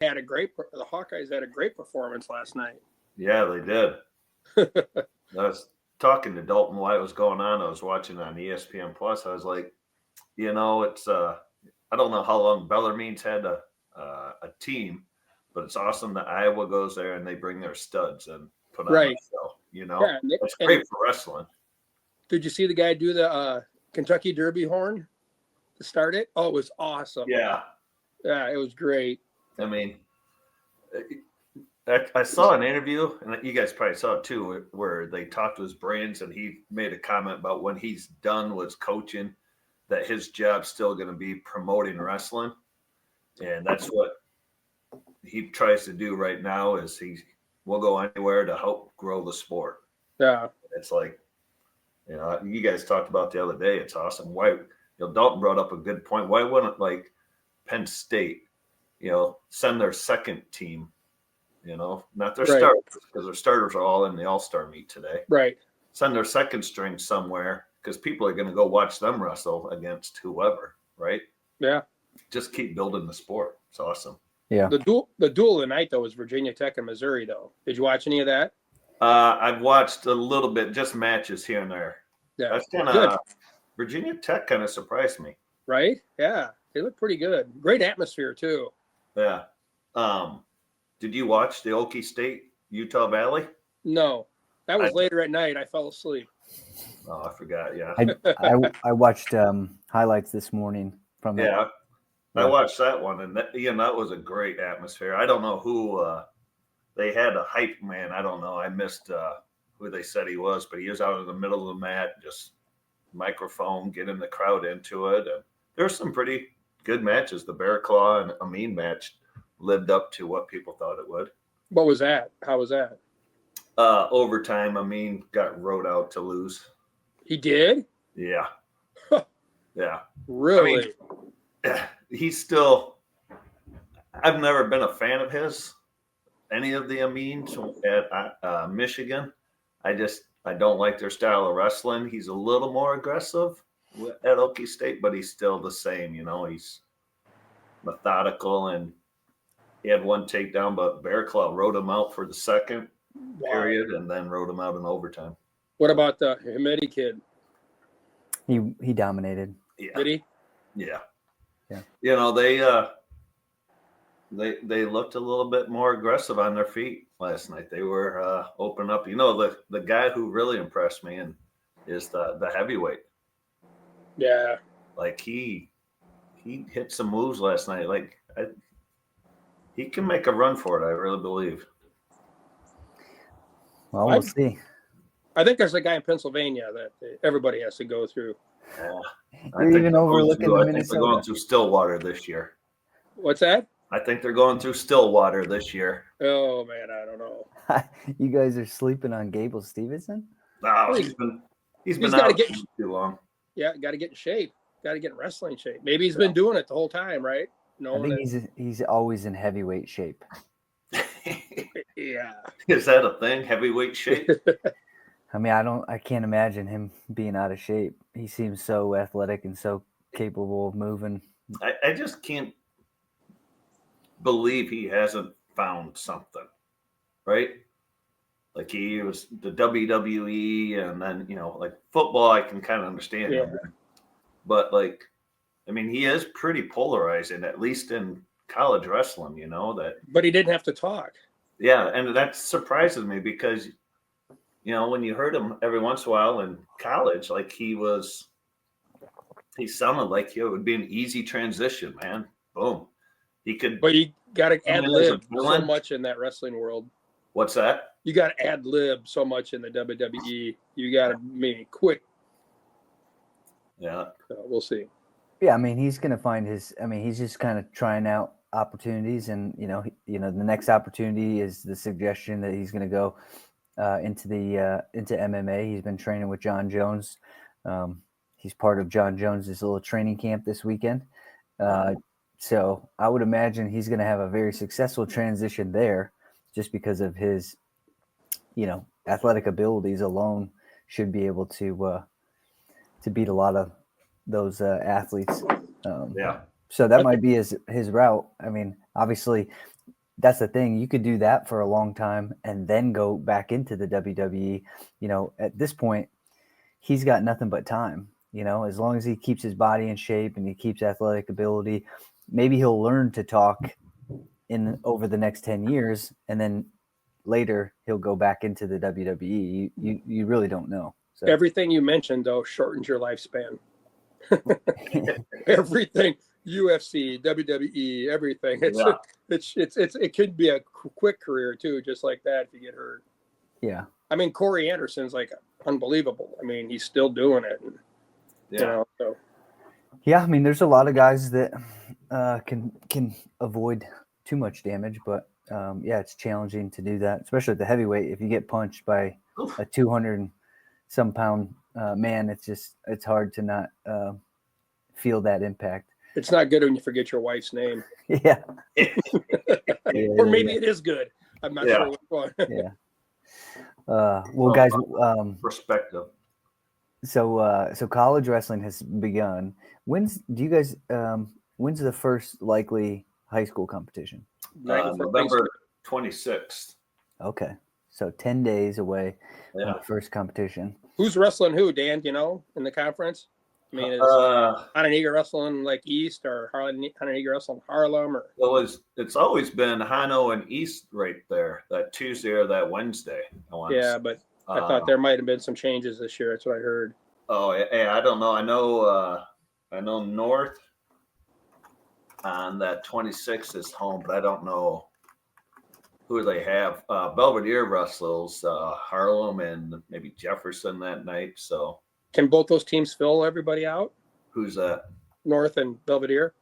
the Hawkeyes had a great performance last night. Yeah, they did. I was talking to Dalton while it was going on. I was watching on ESPN Plus. I was like, it's I don't know how long Bellarmine's had a team, but it's awesome that Iowa goes there and they bring their studs and put on a show. Yeah, it's great for wrestling. Did you see the guy do the Kentucky Derby horn to start it? Oh, it was awesome. Yeah, it was great. I mean, I saw an interview, and you guys probably saw it too, where they talked to his brains, and he made a comment about when he's done with coaching, that his job's still going to be promoting wrestling, and that's what he tries to do right now. Is he will go anywhere to help grow the sport. Yeah, it's like, you guys talked about the other day. It's awesome. Why, Dalton brought up a good point. Why wouldn't like Penn State, send their second team? Not their starters, because their starters are all in the All-Star meet today. Right. Send their second string somewhere, because people are going to go watch them wrestle against whoever, right? Yeah. Just keep building the sport. It's awesome. Yeah. The duel of the night, though, was Virginia Tech and Missouri, though. Did you watch any of that? I've watched a little bit, just matches here and there. Yeah. That's kind of Virginia Tech kind of surprised me. Right? Yeah. They look pretty good. Great atmosphere, too. Yeah. Did you watch the Okie State Utah Valley? No. That was later at night. I fell asleep. Oh, I forgot. Yeah. I watched highlights this morning from that. Yeah. I watched that one, and that was a great atmosphere. I don't know who they had a hype man. I don't know. I missed who they said he was, but he was out in the middle of the mat, just microphone, getting the crowd into it. And there's some pretty good matches. The Bear Claw and Amin match lived up to what people thought it would. What was that? How was that? Overtime, Amin got rode out to lose. He did? Yeah. Yeah. Really? He's still – I've never been a fan of his, any of the Amins at Michigan. I don't like their style of wrestling. He's a little more aggressive at Okie State, but he's still the same. He's methodical, and he had one takedown, but Bear Claw rode him out for the second period and then rode him out in overtime. What about the Hamidi kid? He dominated. Yeah. Did he? Yeah. Yeah. They looked a little bit more aggressive on their feet last night. They were open up. The guy who really impressed me is the heavyweight. Yeah. Like he hit some moves last night. Like he can make a run for it. I really believe. Well, we'll see. I think there's a guy in Pennsylvania that everybody has to go through. Yeah. You're even overlooking the Minnesota. I think they're going through Stillwater this year. What's that? I think they're going through Stillwater this year. Oh, man, I don't know. You guys are sleeping on Gable Stevenson? No, he's been out too long. Yeah, got to get in shape. Got to get in wrestling shape. Maybe he's been doing it the whole time, right? I think he's always in heavyweight shape. Yeah. Is that a thing? Heavyweight shape? I mean, I can't imagine him being out of shape. He seems so athletic and so capable of moving. I just can't believe he hasn't found something, right? Like he was the WWE, and then like football, I can kind of understand. Yeah. But he is pretty polarizing, at least in college wrestling. That. But he didn't have to talk. Yeah, and that surprises me because, when you heard him every once in a while in college, like he sounded like it would be an easy transition, man. Boom. He could. But you got to ad lib so much in that wrestling world. What's that? You got to ad lib so much in the WWE. You got to make quick. Yeah. So we'll see. Yeah, I mean, he's going to find he's just kind of trying out opportunities, and the next opportunity is the suggestion that he's going to go into MMA. He's been training with John Jones. He's part of John Jones's little training camp this weekend. So I would imagine he's going to have a very successful transition there, just because of his, athletic abilities alone should be able to beat a lot of those athletes. Yeah. So that might be his route. I mean, obviously, that's the thing. You could do that for a long time and then go back into the WWE. You know, at this point, he's got nothing but time. You know, as long as he keeps his body in shape and he keeps athletic ability, maybe he'll learn to talk in over the next 10 years, and then later he'll go back into the WWE. You really don't know. So Everything you mentioned though shortens your lifespan. Everything, UFC, WWE, everything. It could be a quick career too, just like that if you get hurt. yeah. I mean, Corey Anderson's like unbelievable. I mean, he's still doing it. And, Yeah. You know, so Yeah, I mean, there's a lot of guys that can avoid too much damage, but yeah, it's challenging to do that, especially at the heavyweight. If you get punched by a 200 and some pound man, it's hard to not feel that impact. it's not good when you forget your wife's name. Yeah. Or maybe it is good. I'm not sure which one. Yeah. Well, guys, perspective. so college wrestling has begun. When's the first likely high school competition? November 26th. Okay, so 10 days away from Yeah. the first competition. Who's wrestling who, Dan? Do you know, in the conference? I mean, is Hananiga wrestling like East or Hananiga wrestling Harlem? Or It's always been Hano and East right there, that Tuesday or that Wednesday. Yeah, but I thought there might have been some changes this year. That's what I heard. Oh, yeah, I don't know. I know North on that 26th is home, but I don't know who they have. Belvedere wrestles Harlem and maybe Jefferson that night. So Can both those teams fill everybody out? who's that? North and Belvedere?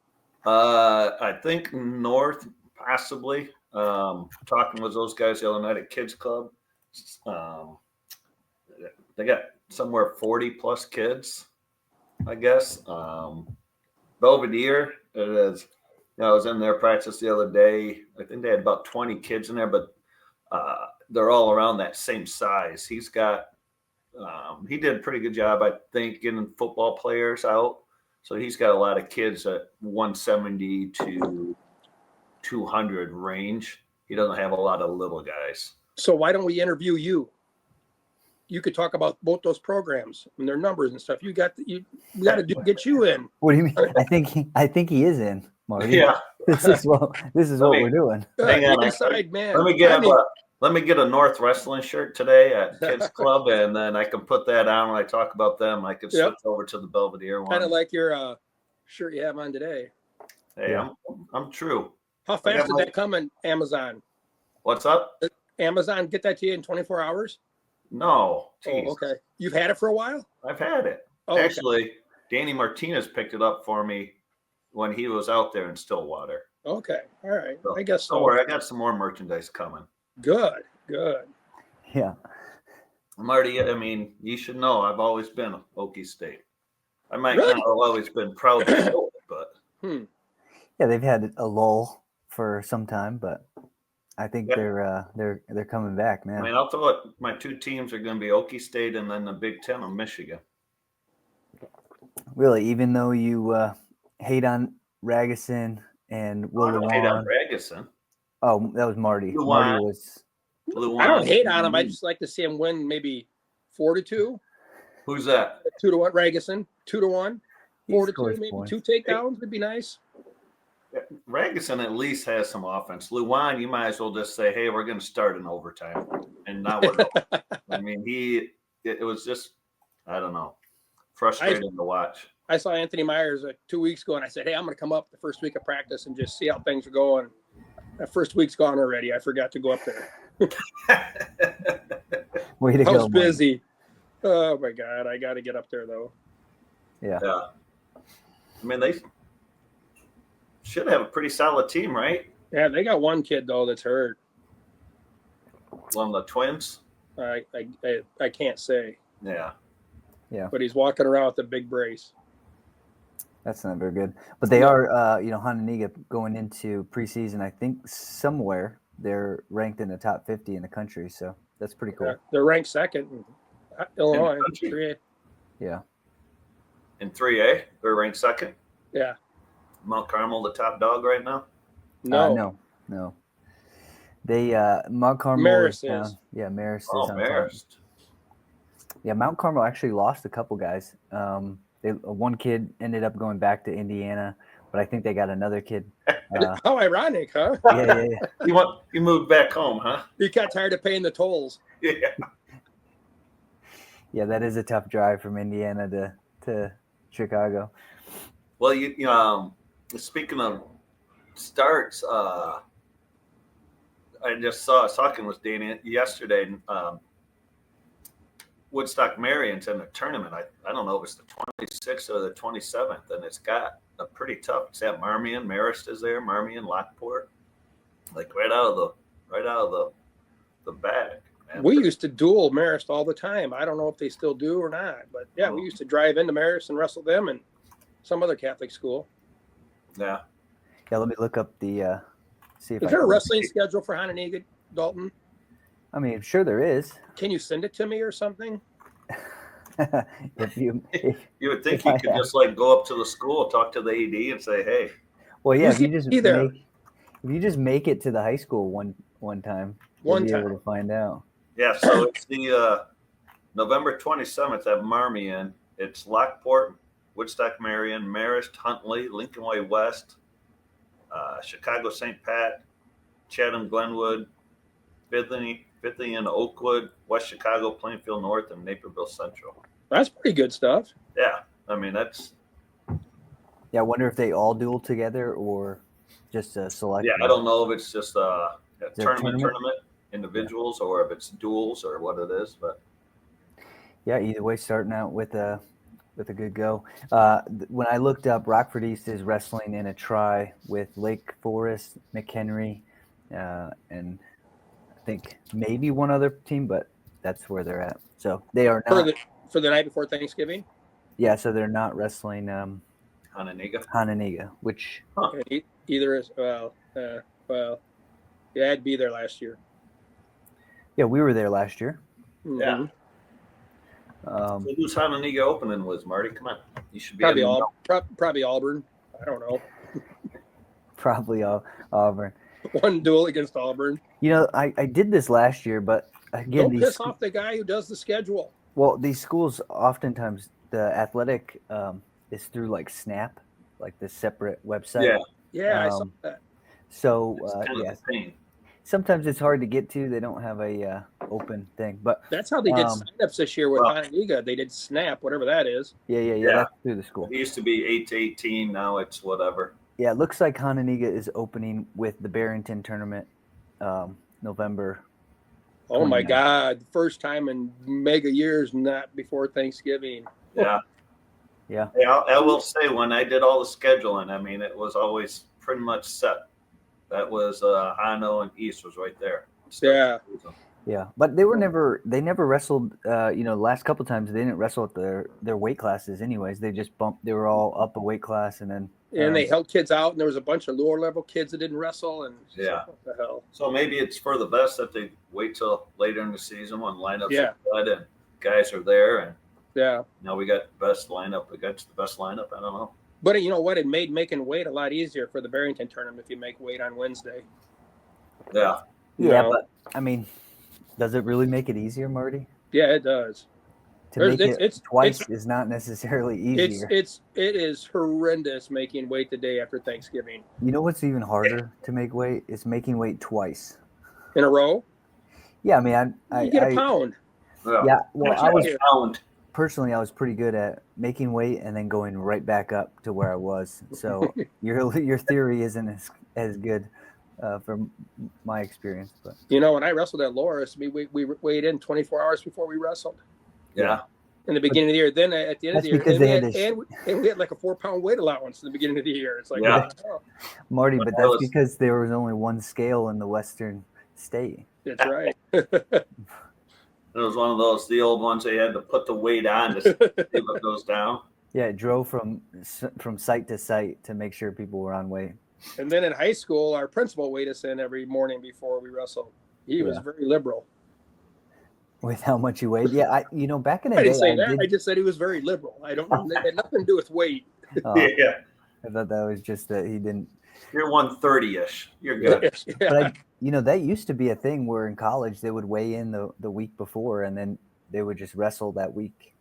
I think North possibly. Talking with those guys the other night at Kids Club. They got somewhere 40 plus kids, I guess. Belvedere, it is. I was in their practice the other day. I think they had about 20 kids in there, but they're all around that same size. He did a pretty good job, I think, getting football players out. So he's got a lot of kids at 170 to 200 range. He doesn't have a lot of little guys. So why don't we interview you? You could talk about both those programs and their numbers and stuff. We got to get you in. What do you mean? I think he is in, Marty. Yeah. This is what we're doing. Hang on, Inside man. Let me get a North Wrestling shirt today at Kids Club, and then I can put that on when I talk about them. I could switch over to the Belvedere one. Kind of like your shirt you have on today. Hey, Yeah. I'm true. How fast did that come on Amazon? What's up? Amazon get that to you in 24 hours? No. Geez. Oh, okay. You've had it for a while? I've had it. Oh, Actually, Danny Martinez picked it up for me when he was out there in Stillwater. Okay. All right. So, I guess so. Don't worry, I got some more merchandise coming. Good. Yeah. Marty, I mean, you should know I've always been Okie State. I might not have always been proud to show it, but Yeah, they've had a lull for some time, but I think they're coming back, man. I mean, I'll throw it. My two teams are going to be Okie State and then the Big Ten of Michigan. Really, even though you hate on Ragusan and Will I don't hate on Lewan. Ragusan. Oh, that was Marty. Lewan. Marty was. Lewan. I don't hate on him. I just like to see him win maybe 4-2. Who's that? 2-1. Ragusan. 2-1. He 4-2. scores Maybe points. 2 takedowns would be nice. Ragusan at least has some offense. Lewan, you might as well just say, "Hey, we're going to start in overtime," and now we're. I mean, it was just, I don't know, frustrating to watch. I saw Anthony Myers 2 weeks ago, and I said, "Hey, I'm going to come up the first week of practice and just see how things are going." That first week's gone already. I forgot to go up there. Way to I go, was Marty. busy. Oh my God, I got to get up there though. Yeah. Yeah. I mean, they should have a pretty solid team, right? Yeah, they got one kid though that's hurt. One of the twins. I can't say, Yeah. but he's walking around with a big brace. That's not very good. But they are, Hananiga going into preseason. I think somewhere they're ranked in the top 50 in the country. So that's pretty cool. Yeah, they're ranked second in Illinois. country? 3A. Yeah. In 3A, they're ranked second. Yeah. Mount Carmel, the top dog right now. No. No. They Mount Carmel Marist down. is. Yeah, Marist is Oh, on top. Marist. Yeah, Mount Carmel actually lost a couple guys. One kid ended up going back to Indiana, but I think they got another kid. How ironic, huh? Yeah. You moved back home, huh? He got tired of paying the tolls. Yeah. Yeah, that is a tough drive from Indiana to Chicago. Well, speaking of starts, I was talking with Danny yesterday. Woodstock Marion's in the tournament. I don't know if it's the 26th or the 27th, and it's got a pretty tough. It's at Marmion. Marist is there. Marmion, Lockport, like right out of the bag. Man. We used to duel Marist all the time. I don't know if they still do or not, but yeah, we used to drive into Marist and wrestle them and some other Catholic school. Yeah. Yeah, let me look up the see if Is there a wrestling schedule for Hononegah, Dalton? I mean, sure there is. Can you send it to me or something? if you would think you could just like go up to the school, talk to the AD, and say, "Hey." Well, yeah, if you just make it to the high school one time, you'll be able to find out. Yeah, so it's the November 27th at Marmion. It's Lockport, Woodstock Marion, Marist, Huntley, Lincoln Way West, Chicago St. Pat, Chatham Glenwood, Fithley and Oakwood, West Chicago, Plainfield North, and Naperville Central. That's pretty good stuff. Yeah, I mean that's. Yeah, I wonder if they all duel together or just a select. Yeah, I don't know if it's just a tournament, individuals, or if it's duels or what it is, but. Yeah, either way, starting out with a good go. When I looked up, Rockford East is wrestling in a try with Lake Forest, McHenry, and I think maybe one other team, but that's where they're at. So they are not for the night before Thanksgiving. Yeah, so they're not wrestling Hononegah, which either is yeah, I'd be there last year. Yeah, we were there last year. Mm-hmm. Yeah. So who's Hononegah opening with, Marty? Come on, you should be probably Auburn. I don't know. Probably Auburn. One duel against Auburn. You know, I did this last year, but again, don't piss off the guy who does the schedule. Well, these schools oftentimes the athletic is through like Snap, like this separate website. Yeah, I saw that. So sometimes it's hard to get to. They don't have a open thing, but that's how they did signups this year with Hononegah. They did Snap, whatever that is. Yeah. That's through the school. It used to be 8 to 18. Now it's whatever. Yeah, it looks like Hononegah is opening with the Barrington tournament, November. Oh my God! First time in mega years, not before Thanksgiving. Yeah. I will say, when I did all the scheduling, I mean, it was always pretty much set. That was Hano and East was right there. Yeah, but they never wrestled. Last couple times they didn't wrestle at their weight classes. Anyways, they just bumped. They were all up a weight class, and then they held kids out, and there was a bunch of lower level kids that didn't wrestle. And what the hell? So maybe it's for the best that they wait till later in the season when lineups are good and guys are there, and now we got the best lineup against the best lineup. I don't know. But you know what? It made making weight a lot easier for the Barrington tournament if you make weight on Wednesday. Yeah. But I mean, does it really make it easier, Marty? Yeah, it does. To make it twice is not necessarily easier. It is horrendous making weight the day after Thanksgiving. You know what's even harder to make weight is making weight twice in a row. Yeah, I mean, you get a pound. Yeah, well, I was pretty good at making weight and then going right back up to where I was. So your theory isn't as good from my experience. But when I wrestled at Loris, we weighed in 24 hours before we wrestled. Yeah. In the beginning of the year, then at the end of the year, we had like a 4-pound weight allowance in the begining of the year. It's like, Marty, but that's because there was only one scale in the Western state. That's right. It was one of the old ones they had to put the weight on to see if it goes down. Yeah, it drove from site to site to make sure people were on weight. And then in high school, our principal weighed us in every morning before we wrestled. He was very liberal. With how much you weighed? Yeah, back in the day. I didn't say that. I just said he was very liberal. It had nothing to do with weight. Yeah. I thought that was just that he didn't. You're 130-ish. You're good. that used to be a thing where in college they would weigh in the week before and then they would just wrestle that week.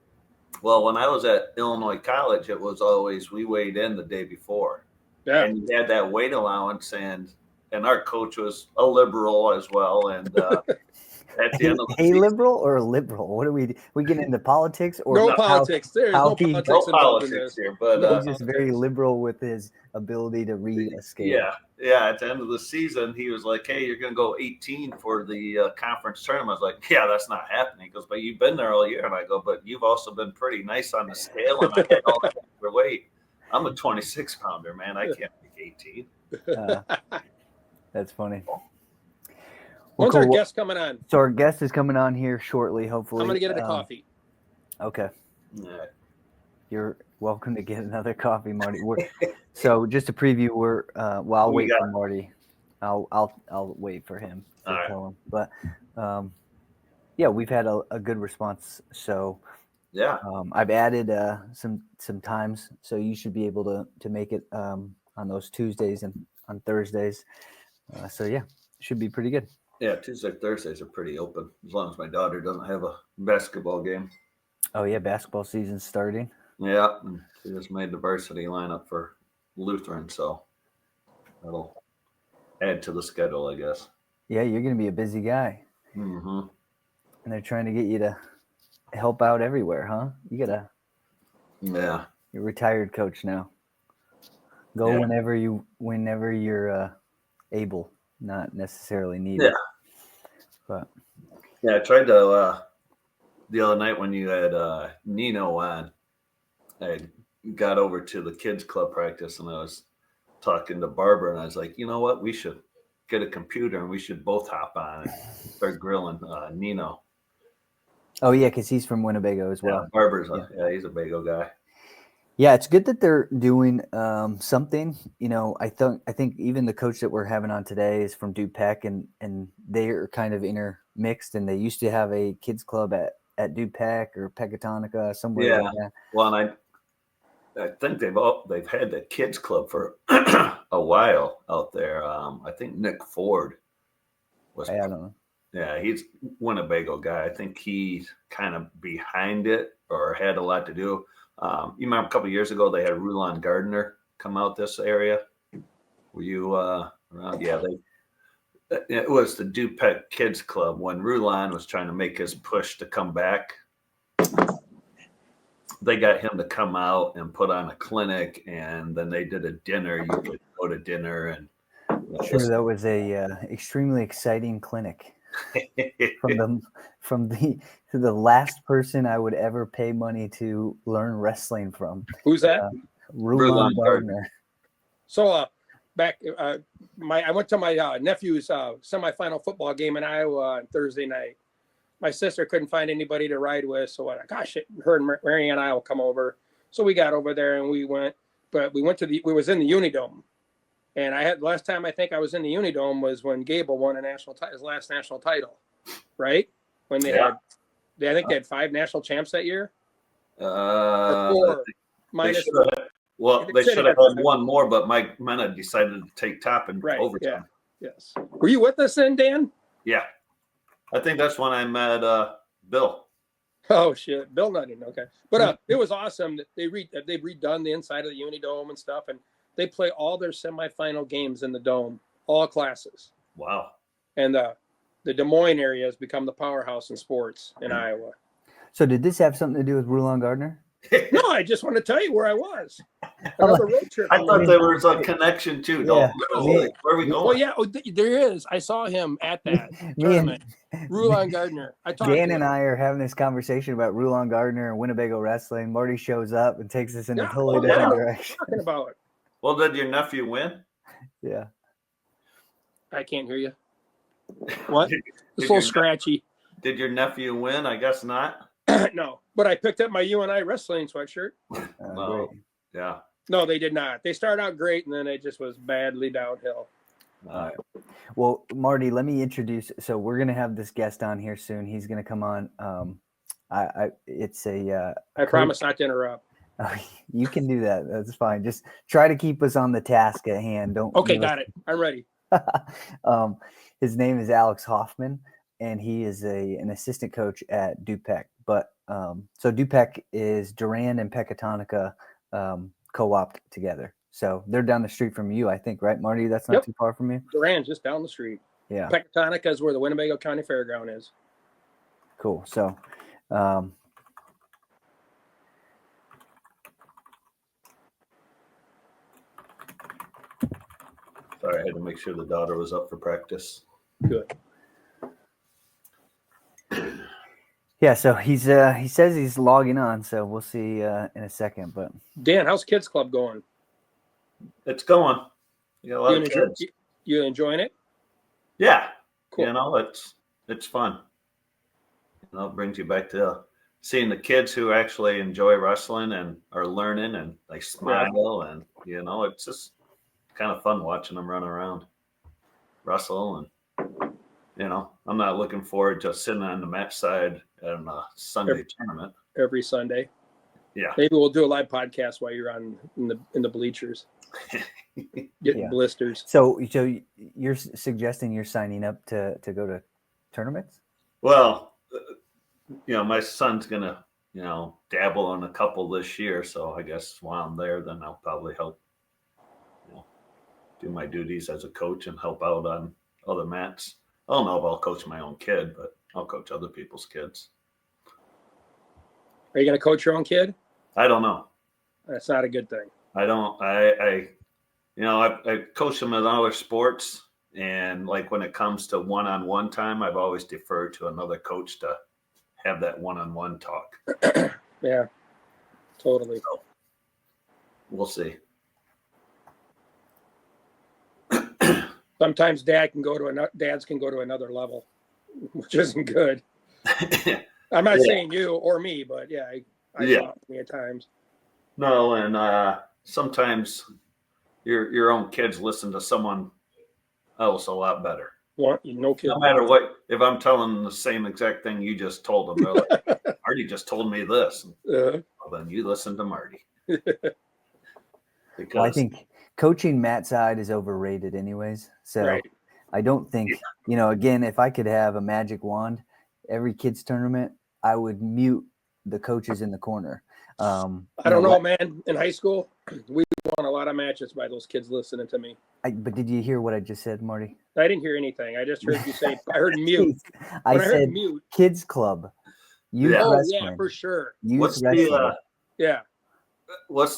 Well, when I was at Illinois College, it was always we weighed in the day before. Yeah. And you had that weight allowance, and our coach was a liberal as well. And at the end of the A season, liberal or a liberal? What are we get into politics or No how- politics. There's how no he- politics no involved in politics this. here, but No he's just very politics. liberal with his ability to read a scale. yeah. At the end of the season, he was like, "Hey, you're going to go 18 for the conference tournament." I was like, "Yeah, that's not happening." He goes, "But you've been there all year." And I go, "But you've also been pretty nice on the scale, and I had all that extra weight. I'm a 26 pounder, man. I can't make 18." That's funny. When's cool. our guest coming on? So our guest is coming on here shortly, hopefully. I'm going to get it a coffee. Okay. Yeah. You're welcome to get another coffee, Marty. So just to preview, I'll Who we wait got? for Marty. I'll wait for him to All right. tell him. But yeah, we've had a good response. So Yeah. I've added some times, so you should be able to make it on those Tuesdays and on Thursdays. So yeah, should be pretty good. Yeah. Tuesday, Thursdays are pretty open as long as my daughter doesn't have a basketball game. Oh yeah, basketball season's starting. Yeah. And she just made the varsity lineup for Lutheran, so that'll add to the schedule, I guess. Yeah, you're gonna be a busy guy, Mm-hmm. and they're trying to get you to help out everywhere, huh? You're retired coach now. Go Yeah. whenever you're able, not necessarily needed. But Yeah, I tried to the other night when you had Nino on. I got over to the kids club practice and I was talking to Barbara and I was like, you know what, we should get a computer and we should both hop on and start grilling Nino. oh yeah, because he's from Winnebago as well. Yeah, Barbara's he's a Bago guy. Yeah, it's good that they're doing something. I think even the coach that we're having on today is from DuPec, and they are kind of intermixed. And they used to have a kids club at DuPec or Pecatonica somewhere like that. Well, and I think they've had the kids club for a while out there. I think Nick Ford was. I don't know. Yeah, he's Winnebago guy. I think he's kind of behind it or had a lot to do. You remember a couple of years ago they had Rulon Gardner come out this area. Were you around? Yeah, it was the DuPec Kids Club when Rulon was trying to make his push to come back. They got him to come out and put on a clinic, and then they did a dinner. You could go to dinner, and Sure, that was a extremely exciting clinic. from the last person I would ever pay money to learn wrestling from. Who's that? Rulon Gardner. So back, I went to my nephew's semifinal football game in Iowa on Thursday night. My sister couldn't find anybody to ride with, so her and Mary and I will come over. So we got over there and we went, but we was in the Unidome. And last time I think I was in the Unidome was when Gable won his last national title, right? When they I think they had 5 national champs that year. Or 4. They should have had one more, but Mike Mena decided to take top in overtime. Yeah. Yes. Were you with us then, Dan? Yeah. I think that's when I met Bill. Oh shit, Bill Nutting. Okay, but it was awesome that they've redone the inside of the Unidome and stuff, and they play all their semifinal games in the dome, all classes. Wow. And the Des Moines area has become the powerhouse in sports in Iowa. So did this have something to do with Rulon Gardner? No, I just want to tell you where I was. Another road trip. I thought there was a connection too. Yeah. Where are we going? Well, yeah, there is. I saw him at that tournament. Rulon Gardner. Dan and I are having this conversation about Rulon Gardner and Winnebago wrestling. Marty shows up and takes us in a totally different direction. Talking about. Well, did your nephew win? Yeah. I can't hear you. What? It's a little scratchy. Did your nephew win? I guess not. No, but I picked up my UNI wrestling sweatshirt. Great. Yeah. No, they did not. They started out great, and then it just was badly downhill. Well, Marty, let me introduce. So we're going to have this guest on here soon. He's going to come on. I promise not to interrupt. You can do that. That's fine. Just try to keep us on the task at hand. Don't. Okay, got it. I'm ready. His name is Alex Hoffman, and he is an assistant coach at DuPec. But so DuPec is Durand and Pecatonica co-opted together. So they're down the street from you, I think, right, Marty? That's not Yep. too far from you. Durand's just down the street. Yeah. Pecatonica is where the Winnebago County Fairground is. Cool. So, Sorry, I had to make sure the daughter was up for practice. Good. yeah. So he says he's logging on. So we'll see in a second. But Dan, how's Kids Club going? It's going. You got a lot of kids. You enjoying it? Yeah. Cool. You know, it's fun. You know, it brings you back to seeing the kids who actually enjoy wrestling and are learning and they smile and, you know, it's just kind of fun watching them run around, wrestle. And, you know, I'm not looking forward to sitting on the match side in a Sunday tournament. Every Sunday. Yeah. Maybe we'll do a live podcast while you're in the bleachers. Getting blisters. So you're suggesting you're signing up to go to tournaments? Well, you know, my son's gonna, you know, dabble in a couple this year. So I guess while I'm there, then I'll probably help, you know, do my duties as a coach and help out on other mats. I don't know if I'll coach my own kid, but I'll coach other people's kids. Are you going to coach your own kid? I don't know. That's not a good thing. I coached them in other sports, and like when it comes to one-on-one time, I've always deferred to another coach to have that one-on-one talk. Yeah, totally. So, we'll see. Sometimes dads can go to another level, which isn't good. I'm not saying you or me, but I saw it many times. No, and sometimes your own kids listen to someone else a lot better. No kidding. No matter what, if I'm telling them the same exact thing you just told them, they're like, Marty just told me this. Well, then you listen to Marty. Well, I think coaching mat side is overrated anyways. So I don't think, you know, again, if I could have a magic wand, every kids tournament, I would mute the coaches in the corner. I don't know, man. In high school, we won a lot of matches by those kids listening to me. But did you hear what I just said, Marty? I didn't hear anything. I just heard you say, I heard mute. I said mute. Kids club. Youth wrestling. Yeah, for sure. What's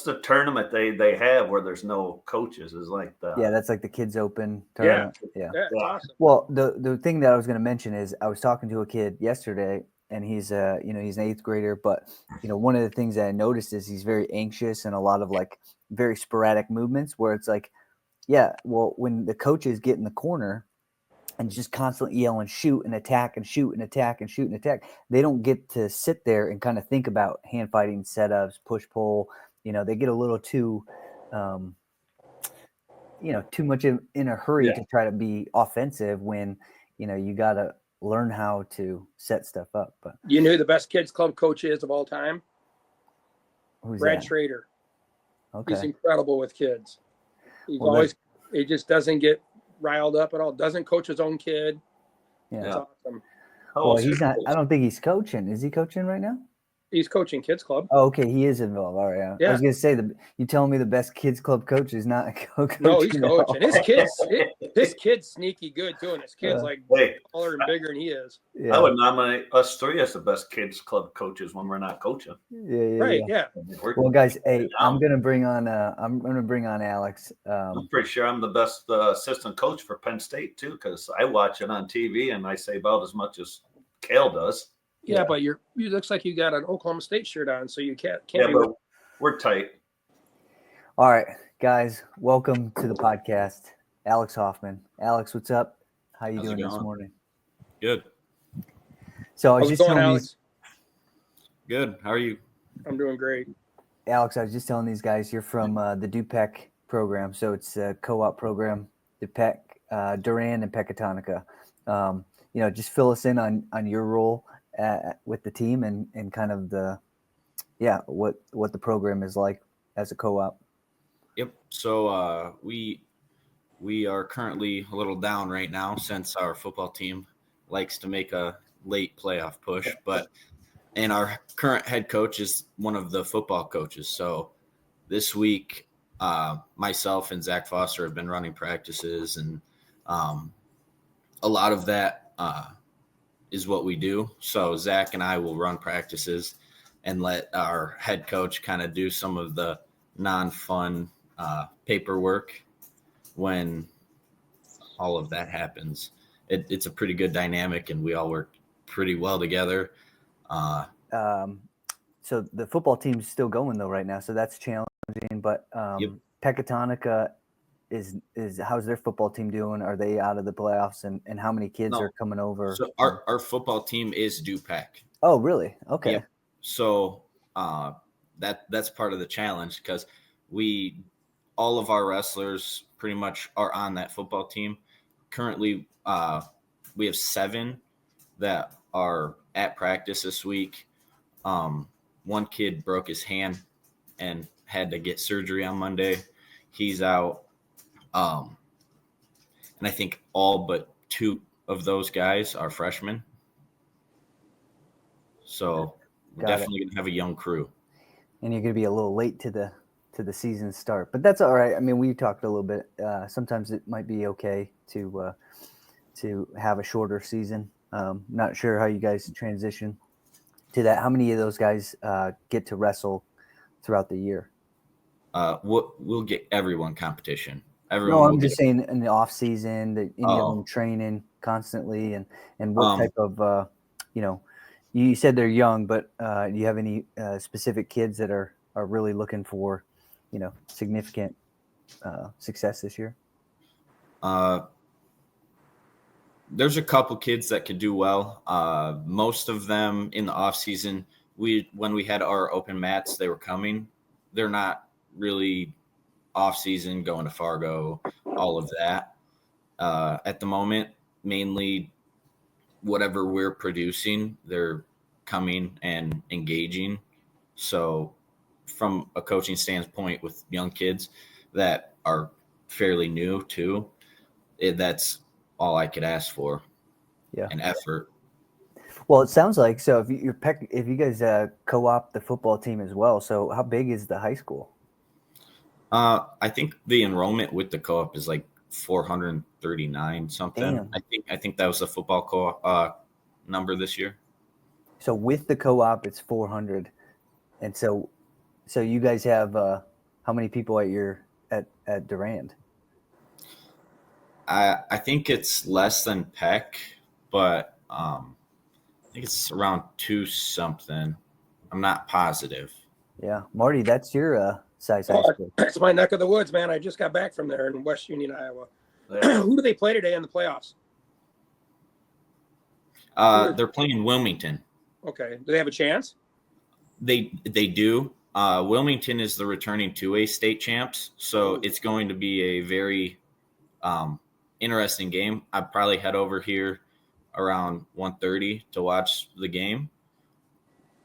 the tournament they have where there's no coaches? Is like that's like the Kids Open tournament. Yeah. Awesome. Well, the thing that I was going to mention is I was talking to a kid yesterday, and he's he's an 8th grader, but one of the things that I noticed is he's very anxious and a lot of like very sporadic movements where it's like, when the coaches get in the corner and just constantly yell and shoot and attack and shoot and attack and shoot and attack, they don't get to sit there and kind of think about hand fighting setups, push pull. They get a little too, too much in a hurry to try to be offensive when, you got to learn how to set stuff up. But you know who the best kids club coach is of all time? Brad that? Schrader. Okay. He's incredible with kids. He just doesn't get riled up at all. Doesn't coach his own kid. Yeah. That's awesome. Well, he's not. I don't think he's coaching. Is he coaching right now? He's coaching kids club. Oh, okay. He is involved. All right. Yeah. I was gonna say you telling me the best kids club coach is not coaching. No, he's coaching. His kid's sneaky good too, and his kid's taller and bigger than he is. Yeah. I would nominate us 3 as the best kids club coaches when we're not coaching. Yeah. Well, guys, hey, I'm gonna bring on Alex. I'm pretty sure I'm the best assistant coach for Penn State too, because I watch it on TV and I say about as much as Kale does. Yeah, but you looks like you got an Oklahoma State shirt on, so you can't. But we're tight. All right, guys, welcome to the podcast. Alex Hoffman. Alex, what's up? How you doing this morning? Good. So I was just telling Alex? Good. How are you? I'm doing great. Alex, I was just telling these guys you're from the DuPec program, so it's a co-op program, DuPec, Durand and Pecatonica. Just fill us in on your role with the team and kind of what the program is like as a co-op. Yep. So we We are currently a little down right now since our football team likes to make a late playoff push, and our current head coach is one of the football coaches. So this week, myself and Zach Foster have been running practices, and a lot of that is what we do. So Zach and I will run practices and let our head coach kind of do some of the non-fun paperwork when all of that happens. It's a pretty good dynamic, and we all work pretty well together. So the football team's still going though right now, so that's challenging. But Yep. Pecatonica is how's their football team doing? Are they out of the playoffs? And how many kids No. are coming over? So our football team is DuPec. Oh, really? Okay. Yep. So that's part of the challenge, because all of our wrestlers pretty much are on that football team. Currently, we have 7 that are at practice this week. One kid broke his hand and had to get surgery on Monday. He's out. And I think all but 2 of those guys are freshmen. So we're definitely going to have a young crew. And you're going to be a little late to the season start, but that's all right. I mean, we talked a little bit. Sometimes it might be okay to have a shorter season. Not sure how you guys transition to that. How many of those guys get to wrestle throughout the year? We'll get everyone competition. No, I'm just saying in the off season, that any of them training constantly, and what type of you said they're young, but do you have any specific kids that are really looking for significant success this year? There's a couple kids that could do well. Most of them in the off season, when we had our open mats, they were coming. They're not really off season, going to Fargo, all of that. At the moment, mainly whatever we're producing, they're coming and engaging. So from a coaching standpoint with young kids that are fairly new too, that's all I could ask for. Yeah. An effort. Well, it sounds like so. If you guys co-op the football team as well, so how big is the high school? I think the enrollment with the co-op is like 439 something. Damn. I think that was the football co-op number this year. So with the co-op, it's 400, and so you guys have how many people at Durand? I think it's less than Peck, but I think it's around 2 something. I'm not positive. Yeah, Marty, that's your size high school. It's my neck of the woods, man. I just got back from there in West Union, Iowa. Who do they play today in the playoffs? They're playing Wilmington. Okay. Do they have a chance? They do. Wilmington is the returning 2A state champs, so it's going to be a very interesting game. I'd probably head over here around 1:30 to watch the game.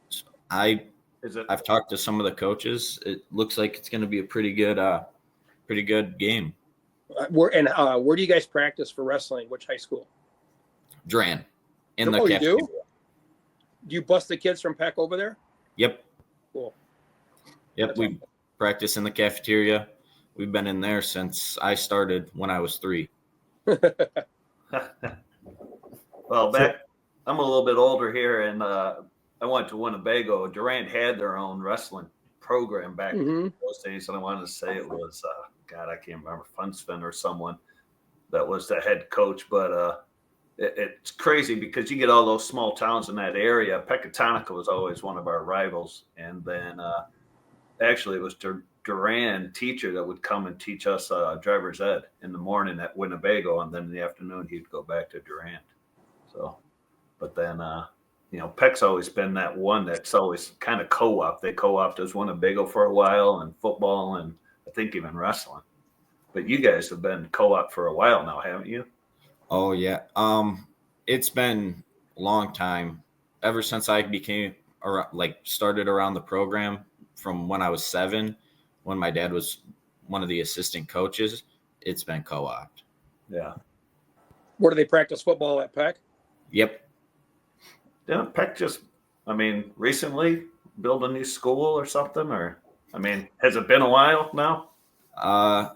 So I've talked to some of the coaches. It looks like it's going to be a pretty good game. Where do you guys practice for wrestling? Which high school? Duran. In the you cafeteria. Do you bust the kids from Peck over there? Yep. Cool. Yep. That's We awesome. practice in the cafeteria. We've been in there since I started when I was 3. Well, I'm a little bit older here, and I went to Winnebago. Durant had their own wrestling program back in those days, and I wanted to say it was God, I can't remember, Funston or someone that was the head coach. But it's crazy because you get all those small towns in that area. Pecatonica was always one of our rivals, and then actually it was Duran teacher that would come and teach us driver's ed in the morning at Winnebago, and then in the afternoon he'd go back to Durant. So, but then Peck's always been that one that's always kind of co-op. They co-opted as Winnebago for a while, and football, and I think even wrestling. But you guys have been co-op for a while now, haven't you? Oh yeah. It's been a long time. Ever since I started around the program from when I was 7, when my dad was one of the assistant coaches. it's been co-opted. Yeah. Where do they practice football at Peck? Yep. Didn't Peck just, recently build a new school or something? Or, has it been a while now? I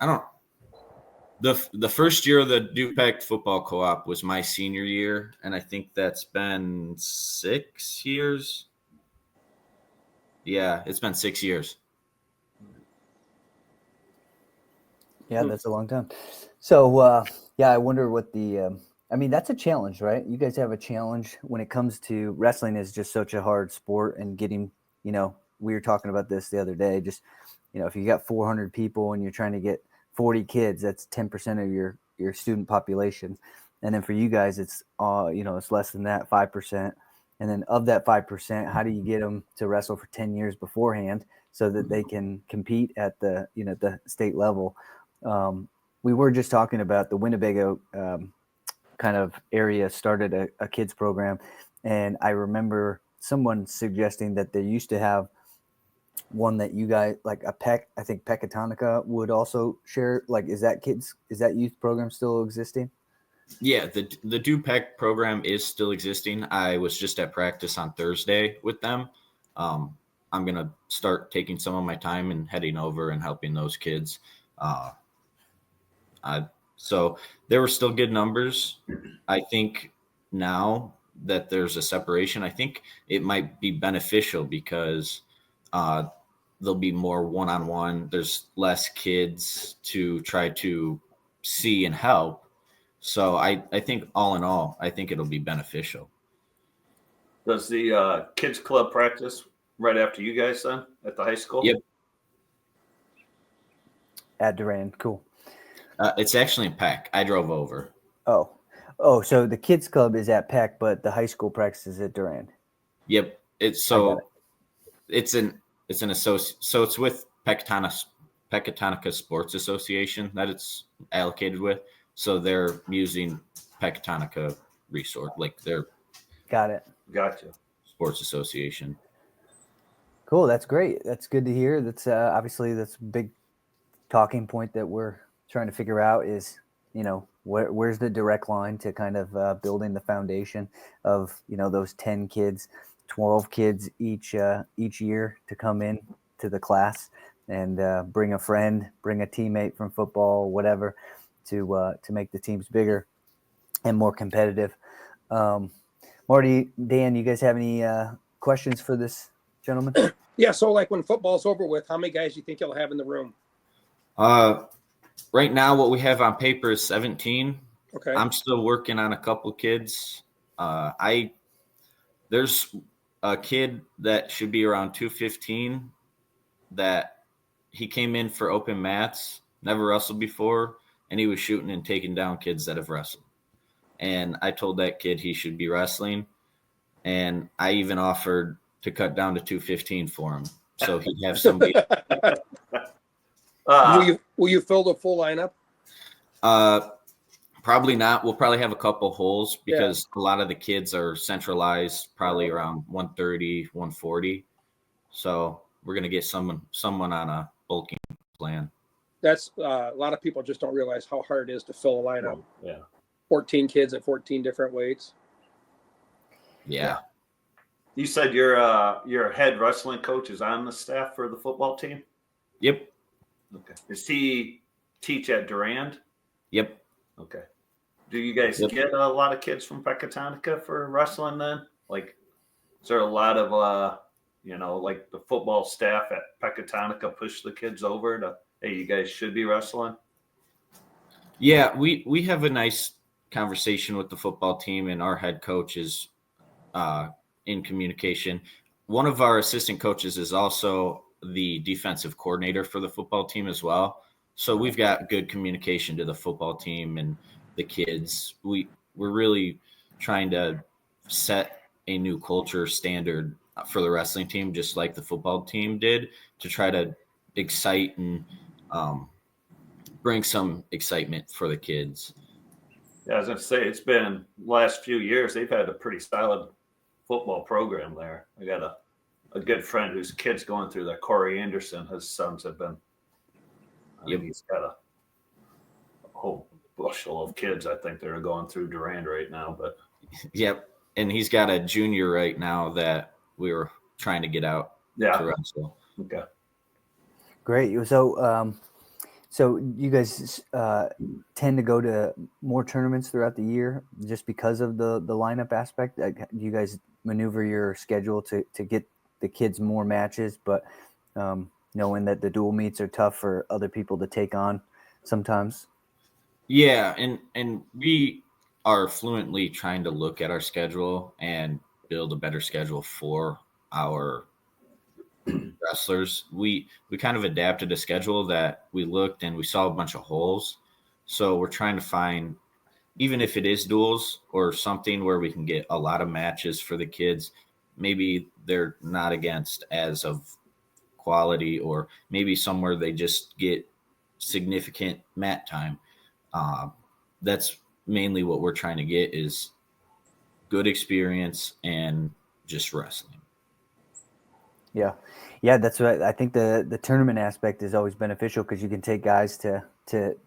don't. The first year of the DuPec football co-op was my senior year, and I think that's been 6 years. Yeah, it's been 6 years. Yeah, that's a long time. So, I wonder what the. That's a challenge, right? You guys have a challenge when it comes to wrestling. Is just such a hard sport, and getting, we were talking about this the other day. Just, if you got 400 people and you're trying to get 40 kids, that's 10% of your student population. And then for you guys, it's it's less than that, 5%. And then of that 5%, how do you get them to wrestle for 10 years beforehand so that they can compete at the the state level? We were just talking about the Winnebago kind of area started a kids program, and I remember someone suggesting that they used to have one that you guys like a Peck. I think Pecatonica would also share. Like, is that youth program still existing? Yeah, the DuPec program is still existing. I was just at practice on Thursday with them. I'm gonna start taking some of my time and heading over and helping those kids. So there were still good numbers. I think now that there's a separation, I think it might be beneficial because there'll be more one-on-one. There's less kids to try to see and help. So I think all in all, I think it'll be beneficial. Does the kids club practice right after you guys then at the high school? Yep. At Durand, cool. It's actually in Peck. I drove over. Oh, so the kids club is at Peck, but the high school practice is at Durand. Yep. It's an associate. So it's with Pecatonica Sports Association that it's allocated with. So they're using Pecatonica Resort, like their Got it. Gotcha. sports association. Cool. That's great. That's good to hear. That's obviously that's a big talking point that we're trying to figure out is, where's the direct line to kind of building the foundation of, those 10 kids, 12 kids each year to come in to the class and bring a friend, bring a teammate from football, whatever, to make the teams bigger and more competitive. Marty, Dan, you guys have any questions for this gentleman? Yeah. So like when football's over with, how many guys do you think you'll have in the room? Right now, what we have on paper is 17. Okay. I'm still working on a couple kids. There's a kid that should be around 215 that he came in for open mats, never wrestled before, and he was shooting and taking down kids that have wrestled. And I told that kid he should be wrestling, and I even offered to cut down to 215 for him, so he'd have somebody. Will you fill the full lineup? Probably not. We'll probably have a couple holes because a lot of the kids are centralized, probably around 130, 140. So we're gonna get someone on a bulking plan. That's a lot of people just don't realize how hard it is to fill a lineup. Yeah. 14 kids at 14 different weights. Yeah. You said your head wrestling coach is on the staff for the football team? Yep. Okay. Does he teach at Durand? Yep. Okay. Do you guys get a lot of kids from Pecatonica for wrestling then? Like, is there a lot of, like the football staff at Pecatonica push the kids over to, hey, you guys should be wrestling? Yeah, we have a nice conversation with the football team, and our head coach is in communication. One of our assistant coaches is also the defensive coordinator for the football team as well. So we've got good communication to the football team and the kids. We're really trying to set a new culture standard for the wrestling team, just like the football team did, to try to excite and bring some excitement for the kids. Yeah, I was going to say, it's been last few years, they've had a pretty solid football program there. I got a good friend whose kid's going through that. Corey Anderson, his sons have been. He's got whole bushel of kids, I think, that are going through Durand right now. But Yep. And he's got a junior right now that we were trying to get out yeah, to wrestle. okay. Great. So, so you guys tend to go to more tournaments throughout the year just because of the lineup aspect. Do you guys maneuver your schedule to get the kids more matches, but knowing that the dual meets are tough for other people to take on sometimes? Yeah, and we are fluently trying to look at our schedule and build a better schedule for our wrestlers. We kind of adapted a schedule that we looked and we saw a bunch of holes. So we're trying to find, even if it is duels or something where we can get a lot of matches for the kids, maybe they're not against as of quality, or maybe somewhere they just get significant mat time. That's mainly what we're trying to get, is good experience and just wrestling. Yeah. Yeah, that's what I think. The tournament aspect is always beneficial because you can take guys to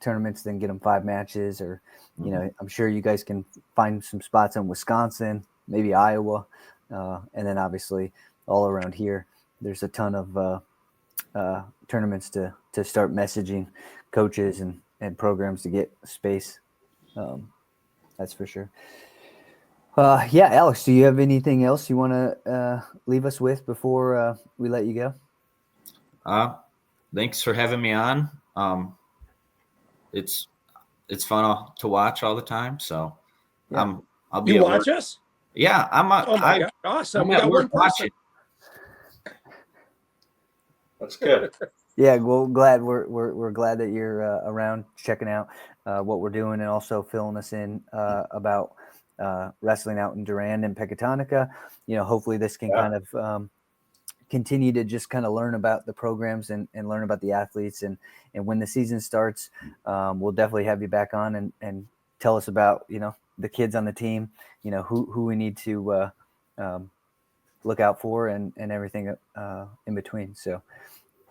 tournaments, then get them 5 matches, or, you know, I'm sure you guys can find some spots in Wisconsin, maybe Iowa, and then obviously all around here. There's a ton of tournaments to start messaging coaches and programs to get space. That's for sure. Yeah, Alex, do you have anything else you want to leave us with before we let you go? Thanks for having me on. It's fun to watch all the time. So Yeah. I'll be You at watch work. us? Yeah, Oh my God. Awesome. I'm We at got work one person. watching. That's good. Yeah, well, we're glad that you're around checking out what we're doing, and also filling us in about wrestling out in Durand and Pecatonica. You know, hopefully this can kind of continue to just kind of learn about the programs and learn about the athletes. And when the season starts, we'll definitely have you back on and tell us about, you know, the kids on the team, you know, who we need to look out for and everything in between. So,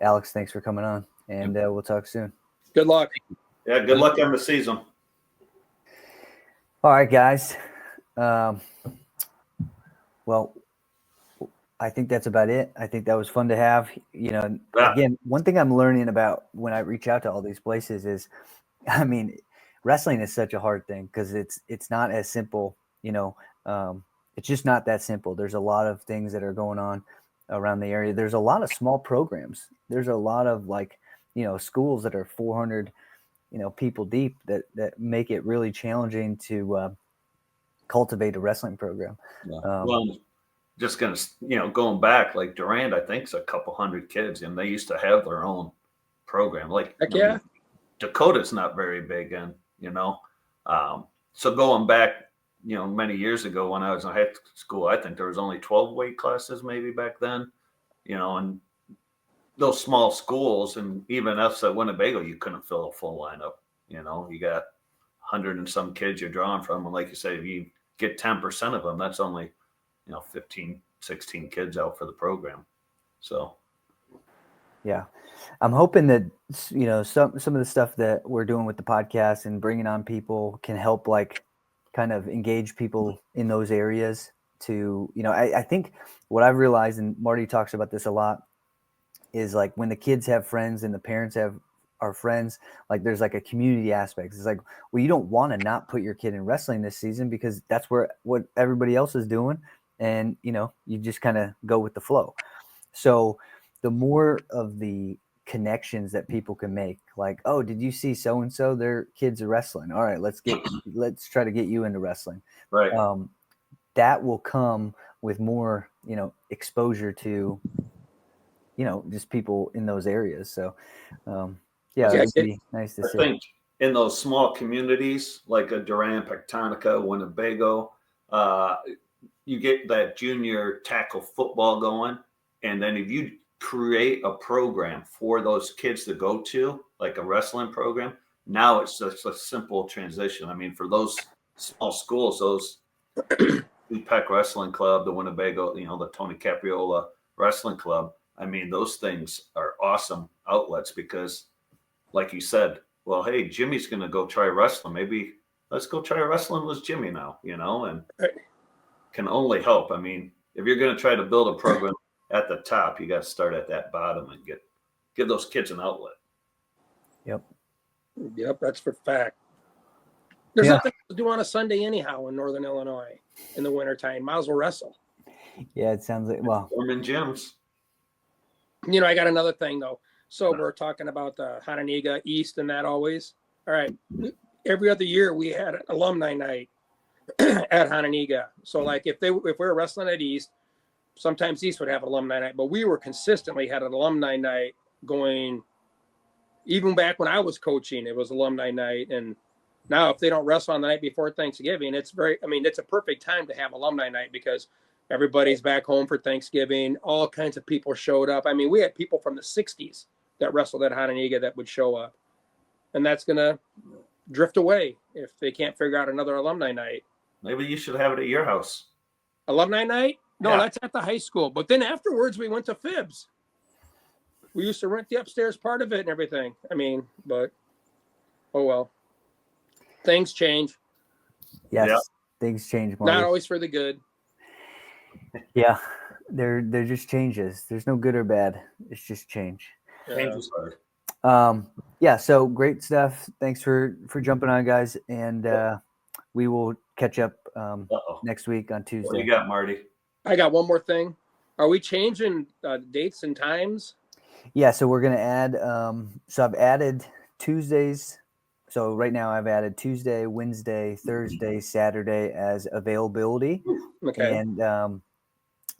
Alex, thanks for coming on, and we'll talk soon. Good luck. Yeah, good luck on the season. All right, guys. Well, I think that's about it. I think that was fun to have. You know, again, one thing I'm learning about when I reach out to all these places is, I mean, wrestling is such a hard thing because it's not as simple. You know, it's just not that simple. There's a lot of things that are going on around the area. There's a lot of small programs. There's a lot of, like, you know, schools that are 400, you know, people deep that make it really challenging to cultivate a wrestling program. Well, just gonna, you know, going back, like Durand, I think, is a couple hundred kids, and they used to have their own program. Like, Heck yeah. Dakota's not very big, and you know, so going back, you know, many years ago when I was in high school, I think there was only 12 weight classes maybe back then, you know, and those small schools, and even us at Winnebago, you couldn't fill a full lineup. You know, you got 100 and some kids you're drawing from, and like you say, if you get 10% of them, that's only, you know, 15, 16 kids out for the program. So, yeah, I'm hoping that, you know, some of the stuff that we're doing with the podcast and bringing on people can help, like, kind of engage people in those areas to, you know, I think what I've realized, and Marty talks about this a lot, is like when the kids have friends and the parents are friends, like there's like a community aspect. It's like, well, you don't want to not put your kid in wrestling this season because that's what everybody else is doing. And, you know, you just kind of go with the flow. So the more of the connections that people can make, like, oh, did you see so-and-so, their kids are wrestling? All right, let's try to get you into wrestling. right. That will come with more, you know, exposure to, you know, just people in those areas. So, yeah, it'd be nice to see. I think in those small communities like a Durand, Pecatonica, Winnebago, you get that junior tackle football going. And then if you create a program for those kids to go to, like a wrestling program, now it's just a simple transition. I mean, for those small schools, those DuPec Wrestling Club, the Winnebago, you know, the Tony Capriola Wrestling Club, I mean, those things are awesome outlets because, like you said, well, hey, Jimmy's going to go try wrestling. Maybe let's go try wrestling with Jimmy now, and Right. can only help. I mean, if you're going to try to build a program at the top, you got to start at that bottom and give those kids an outlet. Yep. Yep, that's for fact. There's Yeah. nothing to do on a Sunday anyhow in Northern Illinois in the wintertime. Might as well wrestle. Yeah, it sounds like, well, Foreman gyms. I got another thing though. So we're talking about the Hananiga East and that always. All right. Every other year we had an alumni night at Hananiga. So like if we were wrestling at East, sometimes East would have alumni night, but we were consistently had an alumni night going. Even back when I was coaching, it was alumni night. And now if they don't wrestle on the night before Thanksgiving, it's a perfect time to have alumni night because everybody's back home for Thanksgiving. All kinds of people showed up. I mean, we had people from the 60s that wrestled at Hananiga that would show up. And that's going to drift away if they can't figure out another alumni night. Maybe you should have it at your house. Alumni night? No, Yeah. That's at the high school. But then afterwards, we went to Fibs. We used to rent the upstairs part of it and everything. I mean, but oh well. Things change. yes, Yeah. things change. Marty. Not always for the good. Yeah, they're just changes. There's no good or bad. It's just change. Change is hard. Yeah, so great stuff. Thanks for jumping on, guys, and we will catch up Uh-oh. next week on What do Tuesday. you got, Marty? I got one more thing. Are we changing dates and times? Yeah, so we're gonna add. So I've added Tuesdays. So right now I've added Tuesday, Wednesday, Thursday, Saturday as availability, Okay. and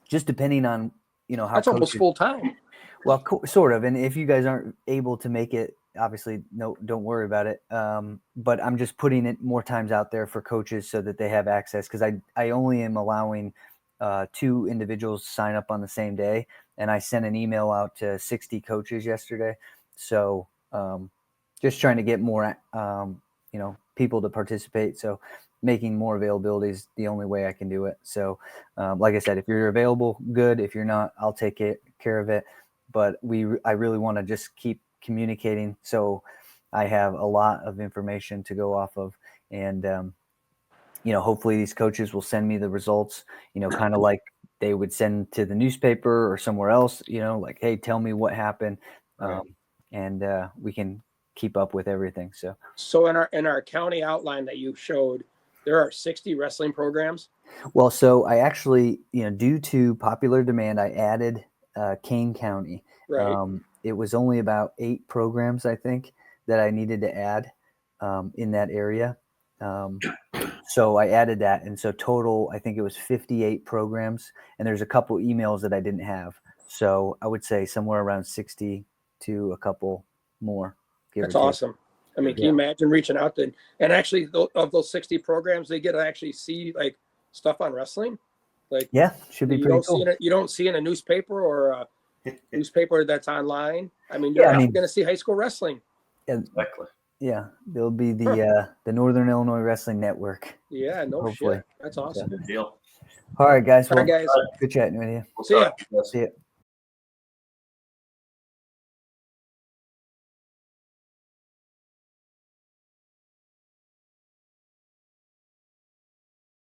just depending on how That's almost coaches- full time. Well, sort of. And if you guys aren't able to make it, obviously, no, don't worry about it. But I'm just putting it more times out there for coaches so that they have access because I only am allowing 2 individuals sign up on the same day. And I sent an email out to 60 coaches yesterday. So just trying to get more, people to participate. So making more availability is the only way I can do it. So like I said, if you're available, good. If you're not, I'll take care of it. But I really want to just keep communicating. So I have a lot of information to go off of. And, hopefully these coaches will send me the results, kind of like they would send to the newspaper or somewhere else, like, hey, tell me what happened. Right. And we can keep up with everything. So in our county outline that you showed, there are 60 wrestling programs. Well, so I actually, due to popular demand, I added Kane County. Right. It was only about 8 programs, I think, that I needed to add in that area. So I added that. And so total, I think it was 58 programs. And there's a couple emails that I didn't have. So I would say somewhere around 60 to a couple more. That's awesome. I mean, can you imagine reaching out to, and actually of those 60 programs, they get to actually see like stuff on wrestling? Like, yeah, should be pretty cool. You don't see in a newspaper or a newspaper that's online. I mean, you're going to see high school wrestling. Exactly. Yeah, there'll be the Northern Illinois Wrestling Network. Yeah, no Hopefully. shit. That's awesome. Good deal. All right, guys. All right, guys. Good chatting with you. We'll See ya. talk. See ya.